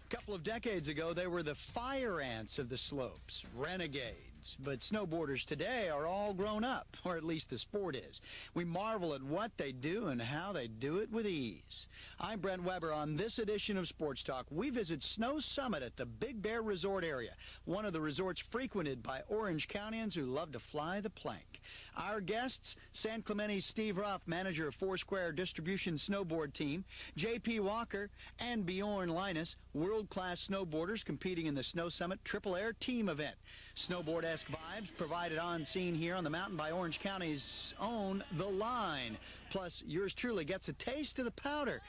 A couple of decades ago, they were the fire ants of the slopes, renegades. But snowboarders today are all grown up, or at least the sport is. We marvel at what they do and how they do it with ease. I'm Brent Weber. On this edition of Sports Talk, we visit Snow Summit at the Big Bear Resort area, one of the resorts frequented by Orange Countyans who love to fly the plank. Our guests, San Clemente's Steve Ruff, manager of Foursquare Distribution Snowboard Team, J.P. Walker, and Bjorn Linus, world-class snowboarders competing in the Snow Summit Triple Air Team event. Snowboard-esque vibes provided on scene here on the mountain by Orange County's own The Line. Plus, yours truly gets a taste of the powder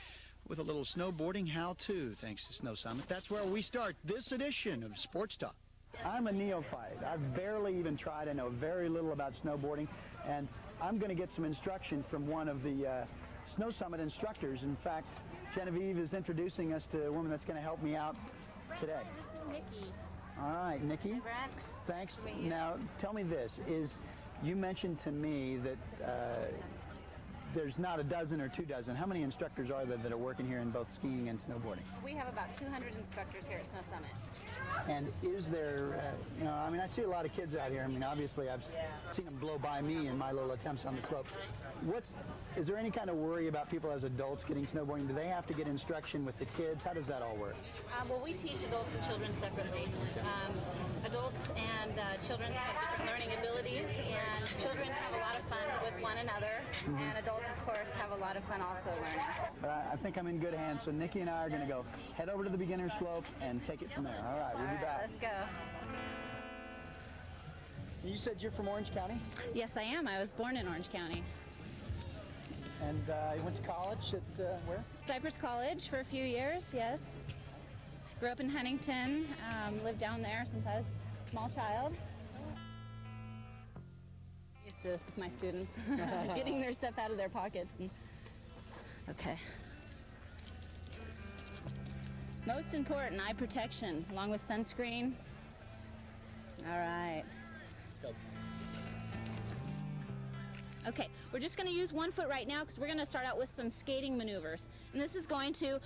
with a little snowboarding how-to thanks to Snow Summit. That's where we start this edition of Sports Talk. I'm a neophyte. I've barely even tried. I know very little about snowboarding, and I'm going to get some instruction from one of the Snow Summit instructors. In fact, Genevieve is introducing us to a woman that's going to help me out today. This is Nikki. All right, Nikki. Hey, Brad. Thanks. Now, tell me this. You mentioned to me that there's not a dozen or 2 dozen. How many instructors are there that are working here in both skiing and snowboarding? We have about 200 instructors here at Snow Summit. And is there, I mean, I see a lot of kids out here. I mean, obviously, I've seen them blow by me in my little attempts on the slope. Is there any kind of worry about people as adults getting snowboarding? Do they have to get instruction with the kids? How does that all work? Well, we teach adults and children separately. Adults and children have different learning abilities, and children have a lot of fun with one another, and adults, of course, have a lot of fun also learning. I think I'm in good hands, so Nikki and I are going to go head over to the beginner slope and take it from there. All right, we'll be back. Let's go. You said you're from Orange County? Yes, I am. I was born in Orange County. And you went to college at where? Cypress College for a few years, yes. Grew up in Huntington, lived down there since I was a small child. Used to this with my students, getting their stuff out of their pockets. Okay. Most important, eye protection, along with sunscreen. All right. Let's go. Okay, we're just going to use one foot right now because we're going to start out with some skating maneuvers. And this is going to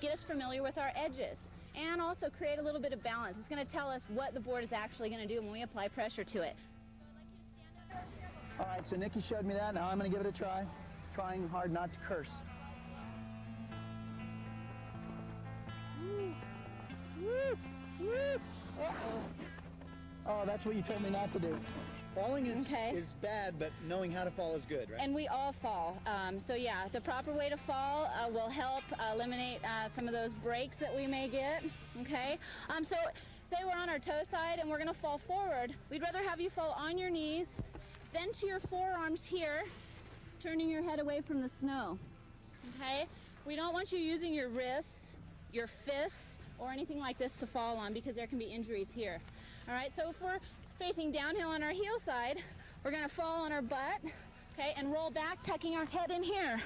get us familiar with our edges and also create a little bit of balance. It's going to tell us what the board is actually going to do when we apply pressure to it. All right, so Nikki showed me that. Now I'm going to give it a try. Trying hard not to curse. Woo. Woo. Woo. Uh-oh. Oh, that's what you told me not to do. Falling is bad, but knowing how to fall is good, right? And we all fall. So yeah, the proper way to fall will help eliminate some of those breaks that we may get, okay? So say we're on our toe side and we're gonna fall forward. We'd rather have you fall on your knees, then to your forearms here, turning your head away from the snow, okay? We don't want you using your wrists, your fists, or anything like this to fall on because there can be injuries here. All right, so if we're facing downhill on our heel side, we're gonna fall on our butt, okay, and roll back, tucking our head in here,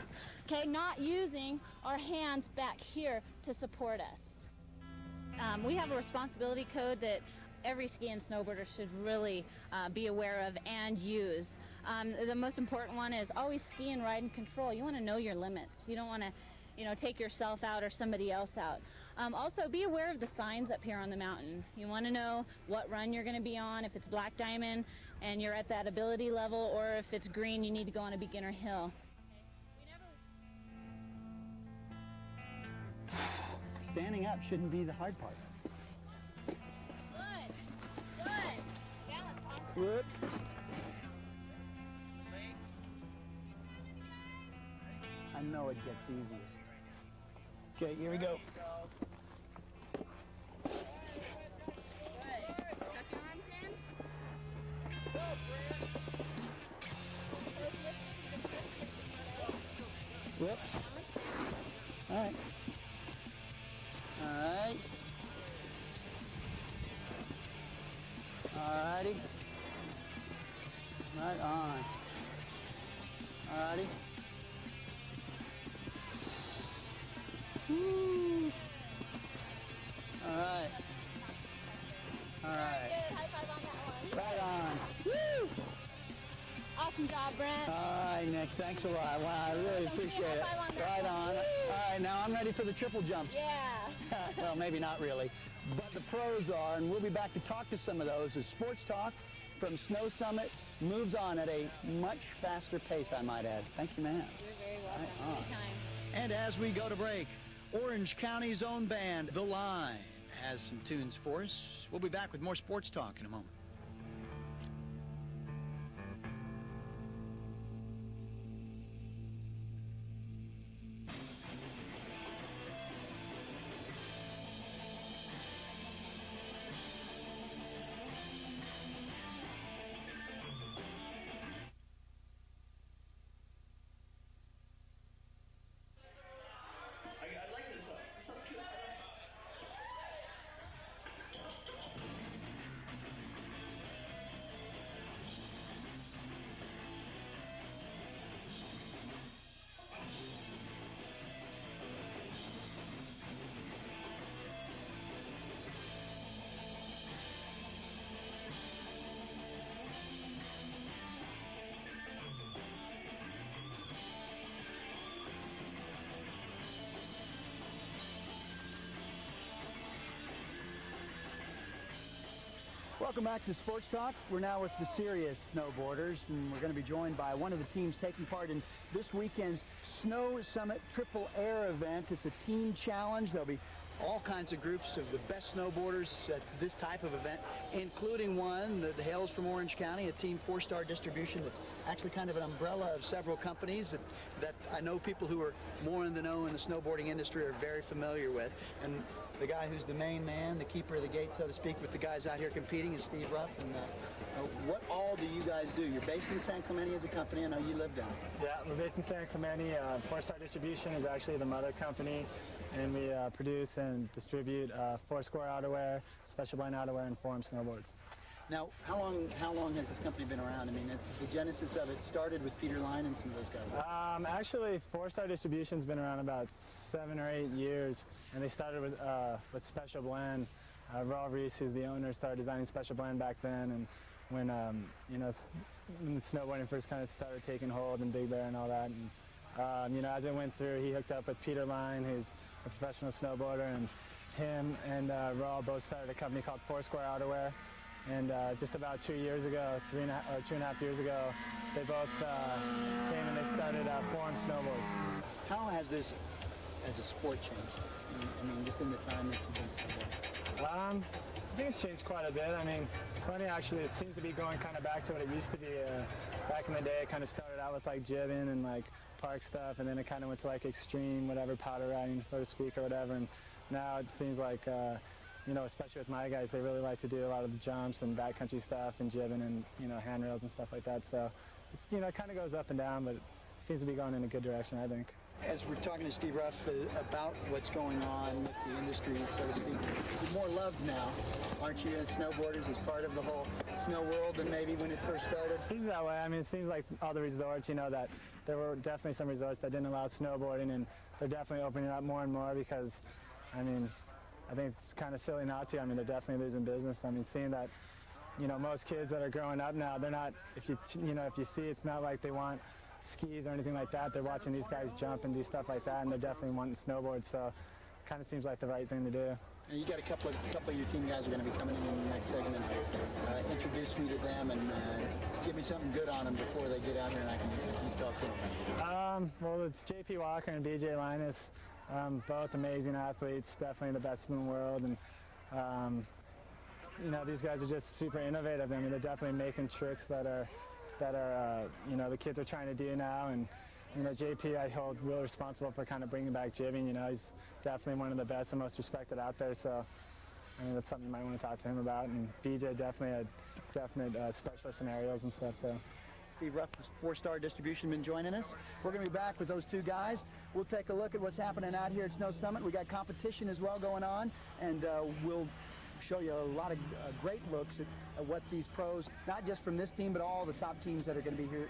okay, not using our hands back here to support us. We have a responsibility code that every ski and snowboarder should really be aware of and use. The most important one is always ski and ride in control. You wanna know your limits. You don't wanna take yourself out or somebody else out. Also, be aware of the signs up here on the mountain. You want to know what run you're going to be on, if it's black diamond and you're at that ability level, or if it's green, you need to go on a beginner hill. Standing up shouldn't be the hard part. Good. Good. Balance. Whoop. I know it gets easier. Okay, here we go. Whoops. All right. All right. All righty. Right on. All righty. Woo. All right. All right. Good. High five on that one. Right on. Woo. Awesome job, Brent. All right, Nick. Thanks a lot. Wow, I really appreciate it. High five on that Right one. on. Woo. All right. right, now I'm ready for the triple jumps. Yeah. Well, maybe not really, but the pros are, and we'll be back to talk to some of those as Sports Talk from Snow Summit moves on at a much faster pace, I might add. Thank you, ma'am. You're very welcome. Right on. Anytime. And as we go to break, Orange County's own band, The Line, has some tunes for us. We'll be back with more Sports Talk in a moment. I like this song. This song cute. Welcome back to Sports Talk. We're now with the serious snowboarders, and we're going to be joined by one of the teams taking part in this weekend's Snow Summit Triple Air event. It's a team challenge. There'll be all kinds of groups of the best snowboarders at this type of event, including one that hails from Orange County, a team 4-star distribution that's actually kind of an umbrella of several companies that I know people who are more in the know in the snowboarding industry are very familiar with. And the guy who's the main man, the keeper of the gate, so to speak, with the guys out here competing is Steve Ruff. And what all do you guys do? You're based in San Clemente as a company. I know you live down there. Yeah, we're based in San Clemente. 4-Star Distribution is actually the mother company, and we produce and distribute four-score outerwear, special blend outerwear, and forum snowboards. Now, how long has this company been around? I mean, the genesis of it started with Peter Line and some of those guys. Actually, 4-Star Distribution's been around about 7 or 8 years, and they started with special blend. Raul Reese, who's the owner, started designing special blend back then, and when when snowboarding first kind of started taking hold and Big Bear and all that. And, as it went through, he hooked up with Peter Line, who's a professional snowboarder, and him and Raul both started a company called 4-Score Outerwear. And just about 2 years ago, 2.5 years ago, they both came and they started Forum Snowboards. How has this, as a sport, changed? I mean, just in the time that you've been snowboarding. I think it's changed quite a bit. I mean, it's funny actually. It seems to be going kind of back to what it used to be. Back in the day, it kind of started out with like jibbing and like park stuff, and then it kind of went to like extreme, whatever, powder riding, so to speak, or whatever. And now it seems like, especially with my guys, they really like to do a lot of the jumps and backcountry stuff and jibbing and, handrails and stuff like that. So it's, it kind of goes up and down, but it seems to be going in a good direction, I think. As we're talking to Steve Ruff about what's going on with the industry, so to speak, you're more loved now, aren't you, as snowboarders, as part of the whole snow world than maybe when it first started? It seems that way. I mean, it seems like all the resorts, that there were definitely some resorts that didn't allow snowboarding, and they're definitely opening up more and more because, I think it's kind of silly not to. I mean, they're definitely losing business. I mean, seeing that, most kids that are growing up now, they're not, if you see, it's not like they want skis or anything like that. They're watching these guys jump and do stuff like that, and they're definitely wanting snowboards. So it kind of seems like the right thing to do. And you got a couple of your team guys are going to be coming in the next segment. Introduce me to them and give me something good on them before they get out here and I can talk to them. Well, it's JP Walker and BJ Linus. Both amazing athletes, definitely the best in the world, and these guys are just super innovative. I mean, they're definitely making tricks that are the kids are trying to do now. And JP, I hold real responsible for kind of bringing back jibbing. He's definitely one of the best and most respected out there. So that's something you might want to talk to him about. And BJ definitely a definite specialist in aerials and stuff. So. Steve Ruff, 4-Star Distribution, been joining us. We're going to be back with those two guys. We'll take a look at what's happening out here at Snow Summit. We got competition as well going on, and we'll show you a lot of great looks at what these pros, not just from this team, but all the top teams that are going to be here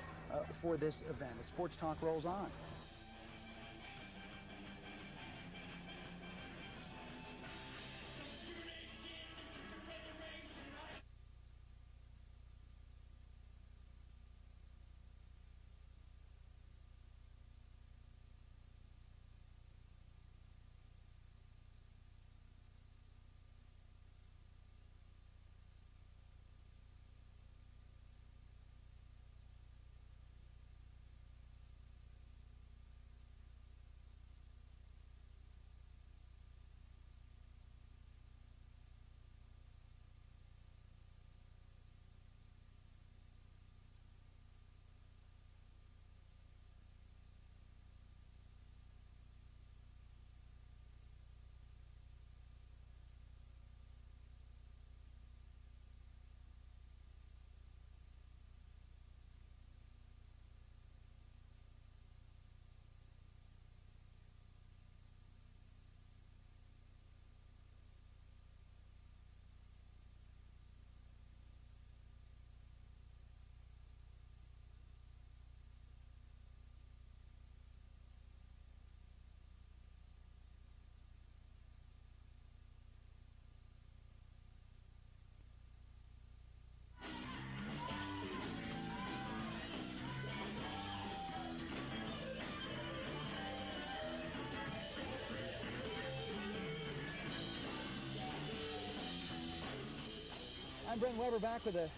for this event. As Sports Talk rolls on. I'm Brent Weber back with a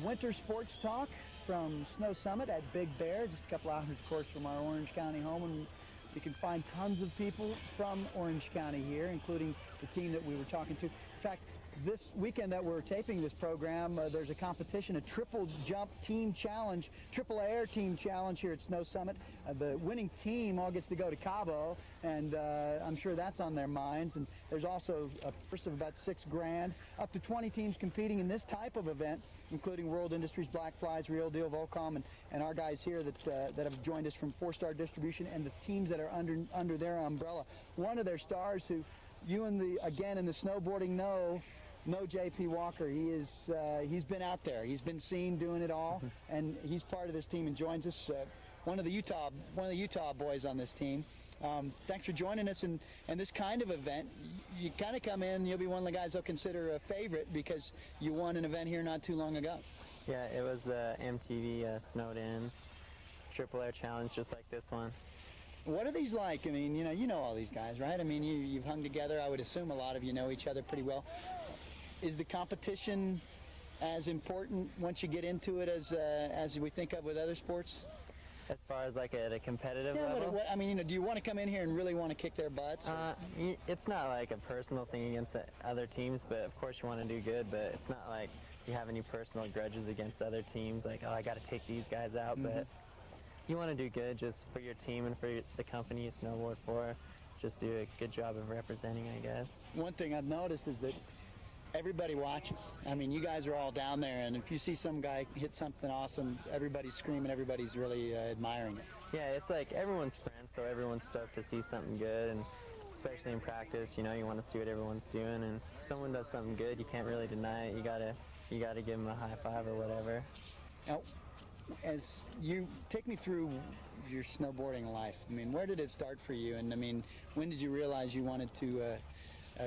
winter sports talk from Snow Summit at Big Bear, just a couple hours, of course, from our Orange County home. And you can find tons of people from Orange County here, including the team that we were talking to. In fact, this weekend that we're taping this program, there's a competition, a triple jump team challenge, triple air team challenge here at Snow Summit. The winning team all gets to go to Cabo, and I'm sure that's on their minds. And there's also a purse of about $6 grand, up to 20 teams competing in this type of event, including World Industries, Black Flies, Real Deal, Volcom, and our guys here that have joined us from 4-Star Distribution and the teams that are under their umbrella. One of their stars who you in the snowboarding know J.P. Walker. He's been out there. He's been seen doing it all, and he's part of this team and joins us. One of the Utah boys on this team. Thanks for joining us in this kind of event. You kind of come in, you'll be one of the guys they'll consider a favorite because you won an event here not too long ago. Yeah, it was the MTV Snowed In Triple Air Challenge, just like this one. What are these like? I mean, you know all these guys, right? I mean, you've hung together. I would assume a lot of you know each other pretty well. Is the competition as important once you get into it as we think of with other sports? As far as like at a competitive Yeah, level? I mean, do you want to come in here and really want to kick their butts? It's not like a personal thing against other teams, but of course you want to do good, but it's not like you have any personal grudges against other teams, like, oh, I got to take these guys out, but you want to do good just for your team and for the company you snowboard for. Just do a good job of representing, I guess. One thing I've noticed is that everybody watches. I mean, you guys are all down there, and if you see some guy hit something awesome, everybody's screaming, everybody's really admiring it. Yeah, it's like everyone's friends, so everyone's stoked to see something good, and especially in practice, you want to see what everyone's doing, and if someone does something good, you can't really deny it. You gotta give them a high five or whatever. Now, as you take me through your snowboarding life, I mean, where did it start for you? And I mean, when did you realize you wanted to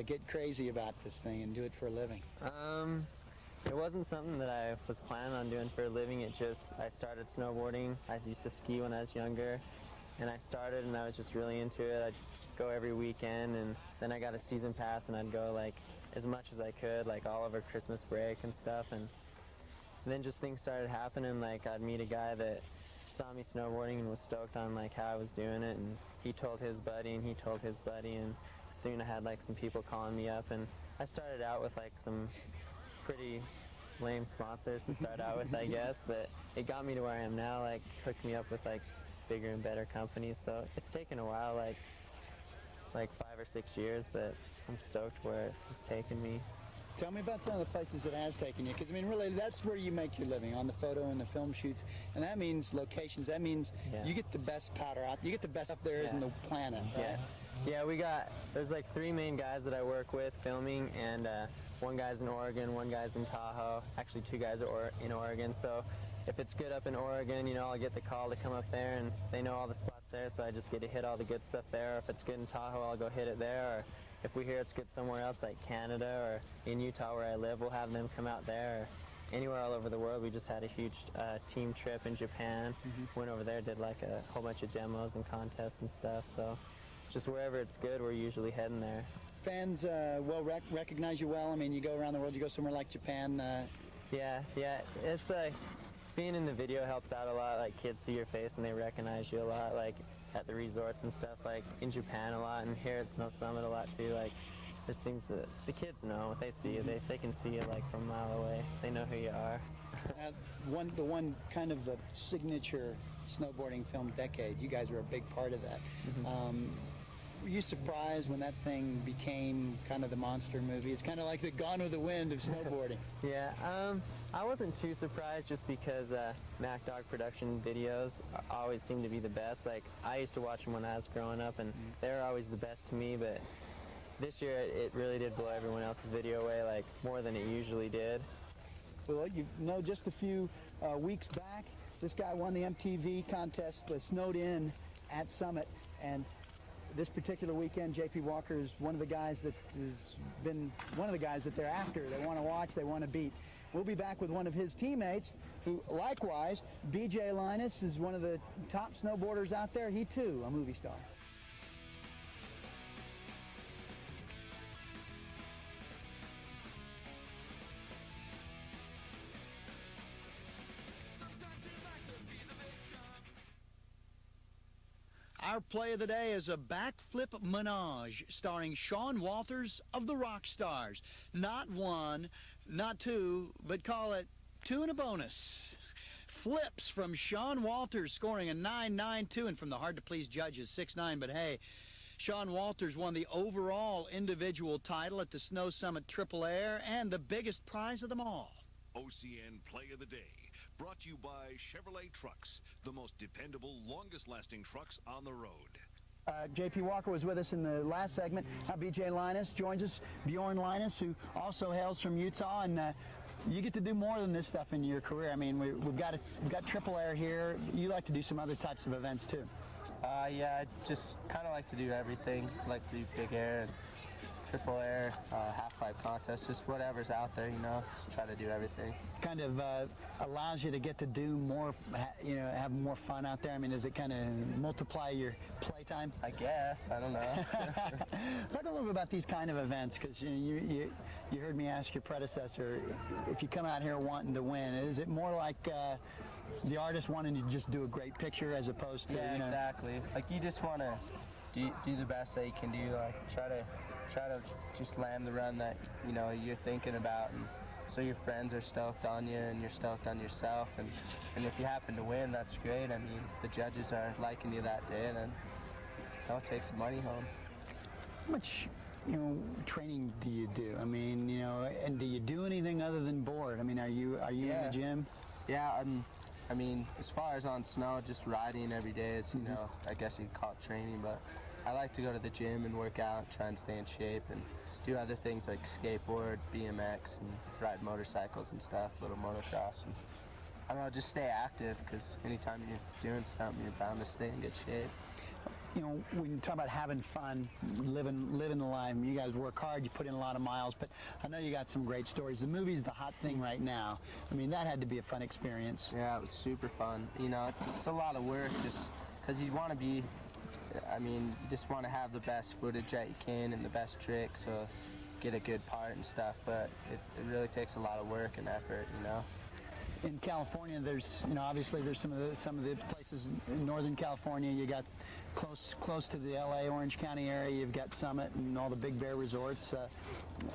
get crazy about this thing and do it for a living? It wasn't something that I was planning on doing for a living. I started snowboarding. I used to ski when I was younger, and I started and I was just really into it. I'd go every weekend, and then I got a season pass, and I'd go like as much as I could, like all over Christmas break and stuff. And then just things started happening. Like I'd meet a guy that saw me snowboarding and was stoked on like how I was doing it, and he told his buddy, and he told his buddy, and soon I had like some people calling me up, and I started out with like some pretty lame sponsors to start out with, I guess, but it got me to where I am now, like hooked me up with like bigger and better companies. So it's taken a while, like 5 or 6 years, but I'm stoked where it's taken me. Tell me about some of the places it has taken you, because I mean, really, that's where you make your living, on the photo and the film shoots, and that means locations. That means you get the best powder out. You get the best stuff there is in the planet. Right? Yeah. There's like 3 main guys that I work with filming, and one guy's in Oregon, one guy's in Tahoe. Actually, 2 guys are in Oregon. So if it's good up in Oregon, I'll get the call to come up there, and they know all the spots there, so I just get to hit all the good stuff there. Or if it's good in Tahoe, I'll go hit it there. Or if we hear it's good somewhere else, like Canada or in Utah where I live, we'll have them come out there. Or anywhere all over the world. We just had a huge team trip in Japan. Went over there, did like a whole bunch of demos and contests and stuff. So just wherever it's good, we're usually heading there. Fans recognize you well. I mean, you go around the world, you go somewhere like Japan. Yeah. It's being in the video helps out a lot. Like kids see your face and they recognize you a lot. Like at the resorts and stuff, like in Japan a lot, and here at Snow Summit a lot too. Like there seems to, the kids know if they see you, they can see you like from a mile away. They know who you are. The one kind of the signature snowboarding film decade. You guys were a big part of that. Were you surprised when that thing became kind of the monster movie? It's kind of like the Gone with the Wind of snowboarding. Yeah, I wasn't too surprised just because Mac Dog production videos always seem to be the best. Like, I used to watch them when I was growing up, and they were always the best to me, but this year it really did blow everyone else's video away, like, more than it usually did. Well, just a few weeks back, this guy won the MTV contest, Snowed In at Summit, and this particular weekend, J.P. Walker is one of the guys that has been one of the guys that they're after. They want to watch, they want to beat. We'll be back with one of his teammates, who likewise, B.J. Linus is one of the top snowboarders out there. He too, a movie star. Our play of the day is a backflip menage starring Sean Walters of the Rock Stars. Not one, not two, but call it two and a bonus. Flips from Sean Walters scoring a 9.92, and from the hard-to-please judges 6.9. But hey, Sean Walters won the overall individual title at the Snow Summit Triple Air and the biggest prize of them all. OCN Play of the Day, brought to you by Chevrolet Trucks, the most dependable, longest-lasting trucks on the road. J.P. Walker was with us in the last segment. Now B.J. Linus joins us, Bjorn Linus, who also hails from Utah, and you get to do more than this stuff in your career. I mean, we've got Triple Air here. You like to do some other types of events too. Yeah, I just kind of like to do everything. I like to do big air and triple air, half-pipe contest, just whatever's out there, you know, just try to do everything. Kind of allows you to get to do more, you know, have more fun out there. I mean, does it kind of multiply your playtime? I guess, I don't know. Talk a little bit about these kind of events, because you heard me ask your predecessor, if you come out here wanting to win, is it more like the artist wanting to just do a great picture as opposed to, yeah, you know, exactly. Like, you just want to do the best that you can do, like try to just land the run that, you know, you're thinking about, and so your friends are stoked on you and you're stoked on yourself, and if you happen to win, that's great. I mean, if the judges are liking you that day, then they'll take some money home. how much, you know, training do you do? I mean, you know, and do you do anything other than board? I mean, are you in the gym? Yeah, I mean, as far as on snow, just riding every day is, you know, I guess you'd call it training, but I like to go to the gym and work out, try and stay in shape, and do other things like skateboard, BMX, and ride motorcycles and stuff, little motocross. And I don't know, just stay active, because anytime you're doing something, you're bound to stay in good shape. You know, when you talk about having fun, living the life, you guys work hard, you put in a lot of miles, but I know you got some great stories. The movie's the hot thing right now. I mean, that had to be a fun experience. Yeah, it was super fun. You know, it's a lot of work, just because you want to be, I mean, you just want to have the best footage that you can and the best tricks, so get a good part and stuff, but it really takes a lot of work and effort, you know. In California, there's, you know, obviously there's some of the places in Northern California. You got close to the LA, Orange County area. You've got Summitt and all the Big Bear resorts.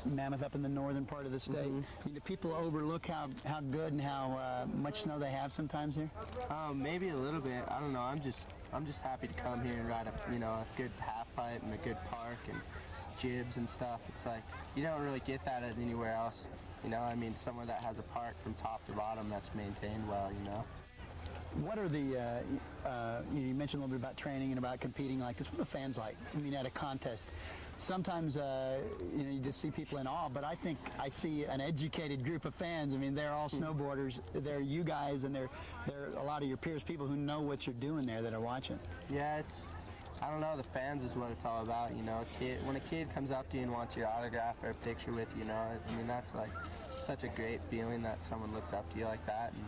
Mammoth up in the northern part of the state. I mean, do people overlook how good and how much snow they have sometimes here? Maybe a little bit. I don't know. I'm just happy to come here and ride a, you know, a good half pipe and a good park and jibs and stuff. It's like you don't really get that at anywhere else. You know, I mean, somewhere that has a park from top to bottom that's maintained well, you know. What are the, you mentioned a little bit about training and about competing like this. What are the fans like? I mean, at a contest, sometimes, you know, you just see people in awe, but I think I see an educated group of fans. I mean, they're all snowboarders. They're you guys, and they're a lot of your peers, people who know what you're doing there that are watching. Yeah, I don't know, the fans is what it's all about, you know. When a kid comes up to you and wants your autograph or a picture with you, you know, I mean, that's like such a great feeling that someone looks up to you like that, and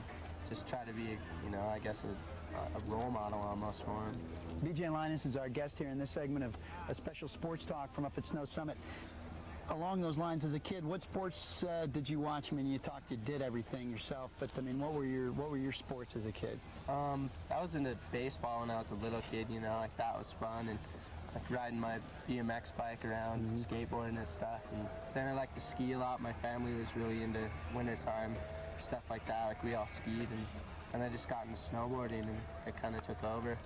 just try to be, you know, I guess a role model almost for them. B.J. Linus is our guest here in this segment of a special sports talk from up at Snow Summit. Along those lines, as a kid, what sports did you watch? I mean, you talked, you did everything yourself, but I mean, what were your sports as a kid? I was into baseball when I was a little kid, you know, like that was fun, and like riding my BMX bike around, skateboarding and stuff. And then I liked to ski a lot. My family was really into wintertime stuff like that. Like we all skied, and I just got into snowboarding, and it kind of took over.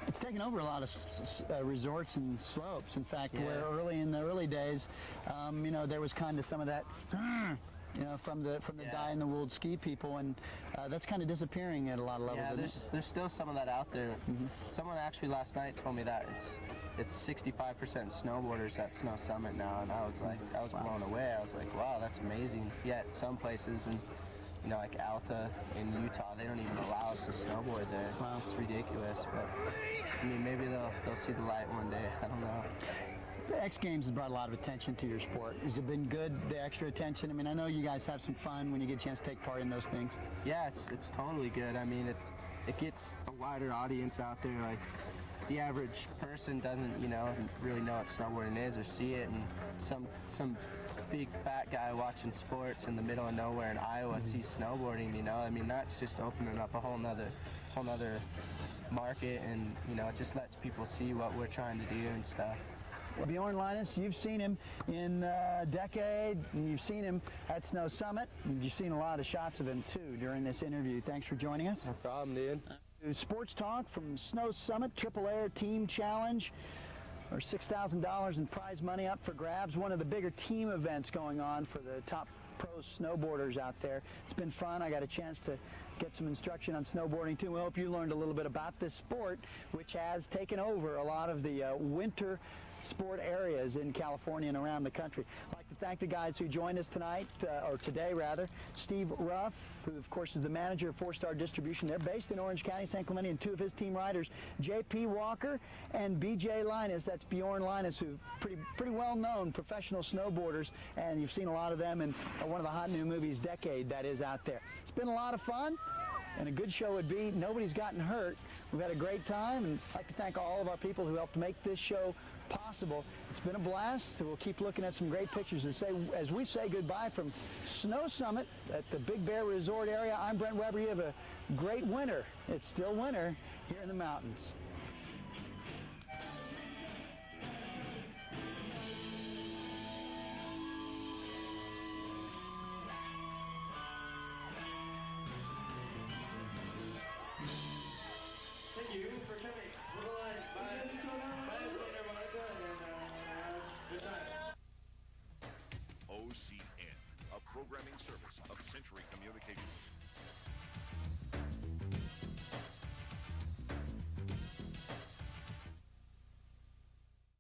It's taken over a lot of resorts and slopes. In fact, where in the early days, you know, there was kind of some of that, you know, from the die-in-the-wool ski people, and that's kind of disappearing at a lot of levels. Yeah, there's still some of that out there. Someone actually last night told me that it's 65% snowboarders at Snow Summit now, and I was like, I was blown away. I was like, wow, that's amazing. Yet some places, and you know, like Alta in Utah, they don't even allow us to snowboard there. Wow. It's ridiculous, but I mean, maybe they'll see the light one day. I don't know. The X Games has brought a lot of attention to your sport. Has it been good, the extra attention? I mean, I know you guys have some fun when you get a chance to take part in those things. Yeah, it's totally good. I mean, it gets a wider audience out there. Like, the average person doesn't, you know, really know what snowboarding is or see it, and some big fat guy watching sports in the middle of nowhere in Iowa sees snowboarding, you know. I mean, that's just opening up a whole nother market, and it just lets people see what we're trying to do and stuff. Bjorn Linus, you've seen him in a decade, and you've seen him at Snow Summit, and you've seen a lot of shots of him too during this interview. Thanks for joining us. No problem, dude. Sports Talk from Snow Summit, Triple Air Team Challenge. There's $6,000 in prize money up for grabs. One of the bigger team events going on for the top pro snowboarders out there. It's been fun. I got a chance to get some instruction on snowboarding too. We hope you learned a little bit about this sport, which has taken over a lot of the winter sport areas in California and around the country. I'd like to thank the guys who joined us tonight, or today rather. Steve Ruff, who of course is the manager of 4-Star Distribution. They're based in Orange County, San Clemente, and two of his team riders, J.P. Walker and B.J. Linus. That's Bjorn Linus, who pretty well-known professional snowboarders, and you've seen a lot of them in one of the hot new movies, Decade, that is out there. It's been a lot of fun. And a good show would be. Nobody's gotten hurt. We've had a great time, and I'd like to thank all of our people who helped make this show possible. It's been a blast. We'll keep looking at some great pictures as we say goodbye from Snow Summit at the Big Bear Resort area. I'm Brent Weber. You have a great winter. It's still winter here in the mountains. Thank you for coming. Bye. Bye. Good time. OCN, a programming service